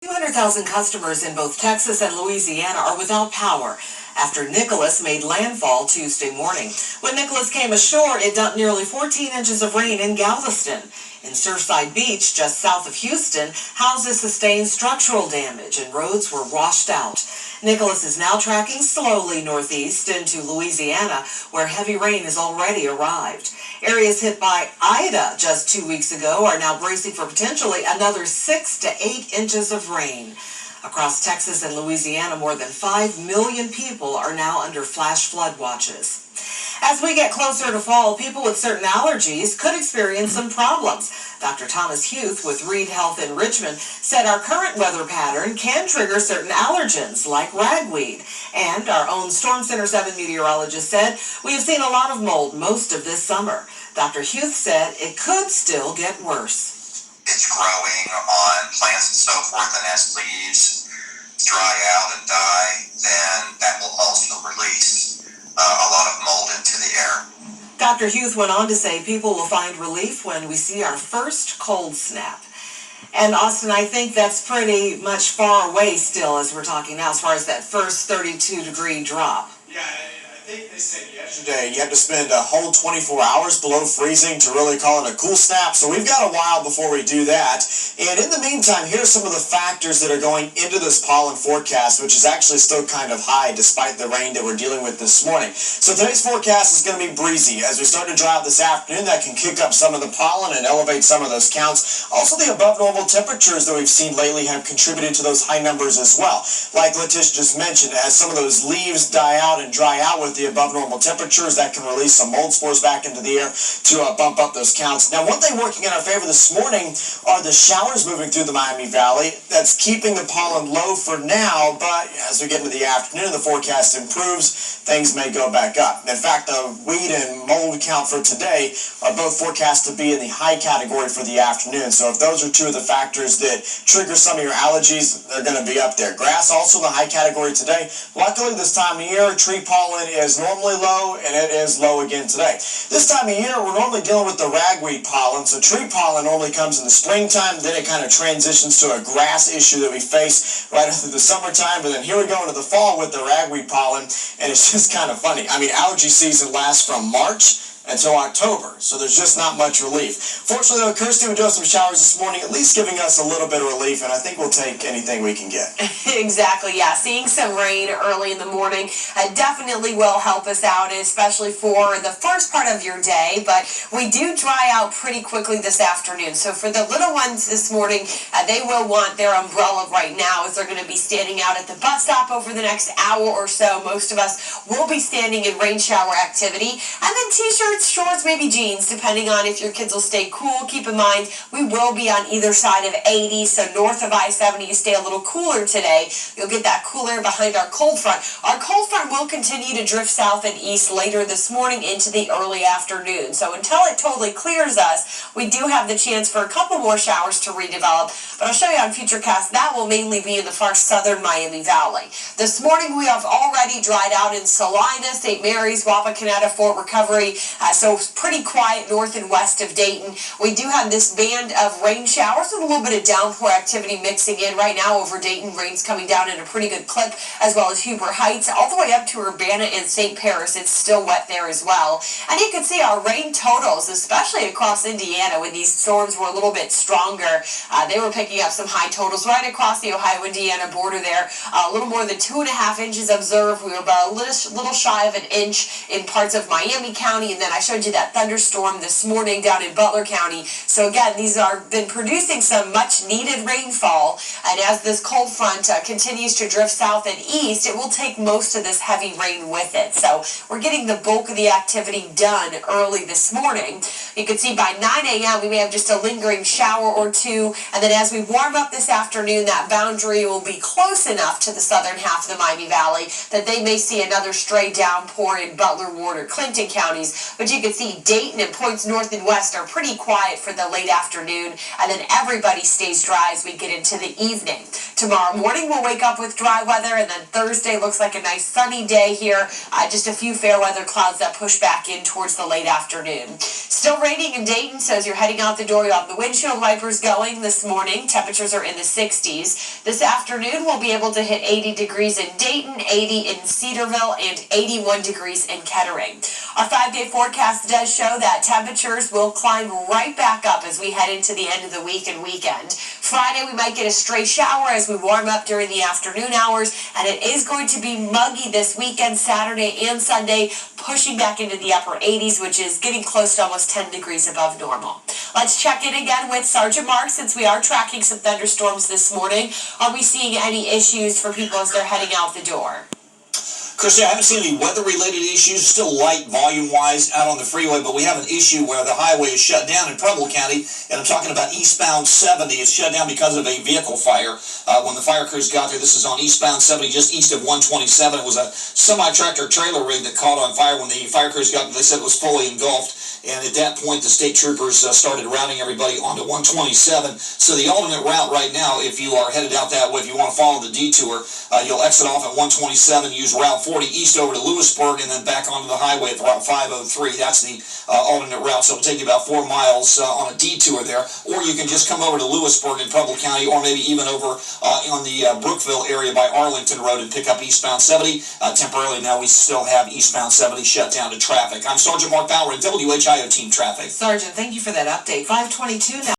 200,000 customers in both Texas and Louisiana are without power after Nicholas made landfall Tuesday morning. When Nicholas came ashore, it dumped nearly 14 inches of rain in Galveston. In Surfside Beach, just south of Houston, houses sustained structural damage and roads were washed out. Nicholas is now tracking slowly northeast into Louisiana, where heavy rain has already arrived. Areas hit by Ida just 2 weeks ago are now bracing for potentially another 6 to 8 inches of rain. Across Texas and Louisiana, more than 5 million people are now under flash flood watches. As we get closer to fall, people with certain allergies could experience some problems. Dr. Thomas Huth with Reed Health in Richmond said our current weather pattern can trigger certain allergens like ragweed. And our own Storm Center 7 meteorologist said we have seen a lot of mold most of this summer. Dr. Huth said it could still get worse. It's growing on plants and so forth, and as leaves dry out and die, then that will also release a lot of mold into the air. Dr. Huth went on to say people will find relief when we see our first cold snap. And Austin, I think that's pretty much far away still as we're talking now, as far as that first 32-degree drop. Yeah, I think they said yesterday you have to spend a whole 24 hours below freezing to really call it a cool snap. So we've got a while before we do that. And in the meantime, here's some of the factors that are going into this pollen forecast, which is actually still kind of high despite the rain that we're dealing with this morning. So today's forecast is going to be breezy. As we start to dry out this afternoon, that can kick up some of the pollen and elevate some of those counts. Also, the above normal temperatures that we've seen lately have contributed to those high numbers as well. Like Letitia just mentioned, as some of those leaves die out and dry out with the above normal temperatures, that can release some mold spores back into the air to bump up those counts. Now, one thing working in our favor this morning are the showers moving through the Miami Valley. That's keeping the pollen low for now, but as we get into the afternoon, the forecast improves, things may go back up. In fact, the weed and mold count for today are both forecast to be in the high category for the afternoon. So if those are two of the factors that trigger some of your allergies, they're going to be up there. Grass also in the high category today. Luckily, this time of year, tree pollen is normally low, and it is low again today. This time of year, we're normally dealing with the ragweed pollen. So tree pollen normally comes in the springtime, then it kind of transitions to a grass issue that we face right through the summertime. But then here we go into the fall with the ragweed pollen, and it's just kind of funny. I mean, allergy season lasts from March until October, so there's just not much relief. Fortunately, though, Kirstie, we do have some showers this morning, at least giving us a little bit of relief, and I think we'll take anything we can get. Exactly, yeah. Seeing some rain early in the morning definitely will help us out, especially for the first part of your day, but we do dry out pretty quickly this afternoon. So for the little ones this morning, they will want their umbrella right now as they're going to be standing out at the bus stop over the next hour or so. Most of us will be standing in rain shower activity, and then t-shirts, shorts, maybe jeans, depending on if your kids will stay cool. Keep in mind, we will be on either side of 80, so north of I-70, you stay a little cooler today. You'll get that cooler behind our cold front. Our cold front will continue to drift south and east later this morning into the early afternoon. So until it totally clears us, we do have the chance for a couple more showers to redevelop. But I'll show you on Futurecast, that will mainly be in the far southern Miami Valley. This morning, we have already dried out in Salina, St. Mary's, Wapakoneta, Fort Recovery. So pretty quiet north and west of Dayton. We do have this band of rain showers with a little bit of downpour activity mixing in right now over Dayton. Rain's coming down at a pretty good clip, as well as Huber Heights, all the way up to Urbana and St. Paris. It's still wet there as well. And you can see our rain totals, especially across Indiana, when these storms were a little bit stronger. They were picking up some high totals right across the Ohio-Indiana border there. A little more than 2.5 inches observed. We were about a little shy of an inch in parts of Miami County, and then I showed you that thunderstorm this morning down in Butler County. So again, these are been producing some much needed rainfall, and as this cold front continues to drift south and east, it will take most of this heavy rain with it. So we're getting the bulk of the activity done early this morning. You can see by 9 a.m. we may have just a lingering shower or two, and then as we warm up this afternoon, that boundary will be close enough to the southern half of the Miami Valley that they may see another stray downpour in Butler, Ward, or Clinton counties. But you can see Dayton and points north and west are pretty quiet for the late afternoon, and then everybody stays dry as we get into the evening. Tomorrow morning we'll wake up with dry weather, and then Thursday looks like a nice sunny day here. Just a few fair weather clouds that push back in towards the late afternoon. Still raining in Dayton, so as you're heading out the door, you'll have the windshield wipers going this morning. Temperatures are in the 60s. This afternoon we'll be able to hit 80 degrees in Dayton, 80 in Cedarville, and 81 degrees in Kettering. Our 5-day forecast does show that temperatures will climb right back up as we head into the end of the week and weekend. Friday we might get a stray shower as we warm up during the afternoon hours, and it is going to be muggy this weekend, Saturday and Sunday, pushing back into the upper 80s, which is getting close to almost 10 degrees above normal. Let's check in again with Sergeant Mark since we are tracking some thunderstorms this morning. Are we seeing any issues for people as they're heading out the door? Kirstie, I haven't seen any weather-related issues, still light volume-wise out on the freeway, but we have an issue where the highway is shut down in Preble County, and I'm talking about eastbound 70. It's shut down because of a vehicle fire. When the fire crews got there, this is on eastbound 70, just east of 127. It was a semi-tractor trailer rig that caught on fire. When the fire crews got there, they said it was fully engulfed, and at that point, the state troopers started routing everybody onto 127. So the alternate route right now, if you are headed out that way, if you want to follow the detour, you'll exit off at 127, use Route 40 east over to Lewisburg, and then back onto the highway at Route 503. That's the alternate route, so it'll take you about 4 miles on a detour there. Or you can just come over to Lewisburg in Preble County, or maybe even over on the Brookville area by Arlington Road and pick up eastbound 70. Temporarily now we still have eastbound 70 shut down to traffic. I'm Sergeant Mark Bauer in WHIO Team Traffic. Sergeant, thank you for that update. 5:22 now.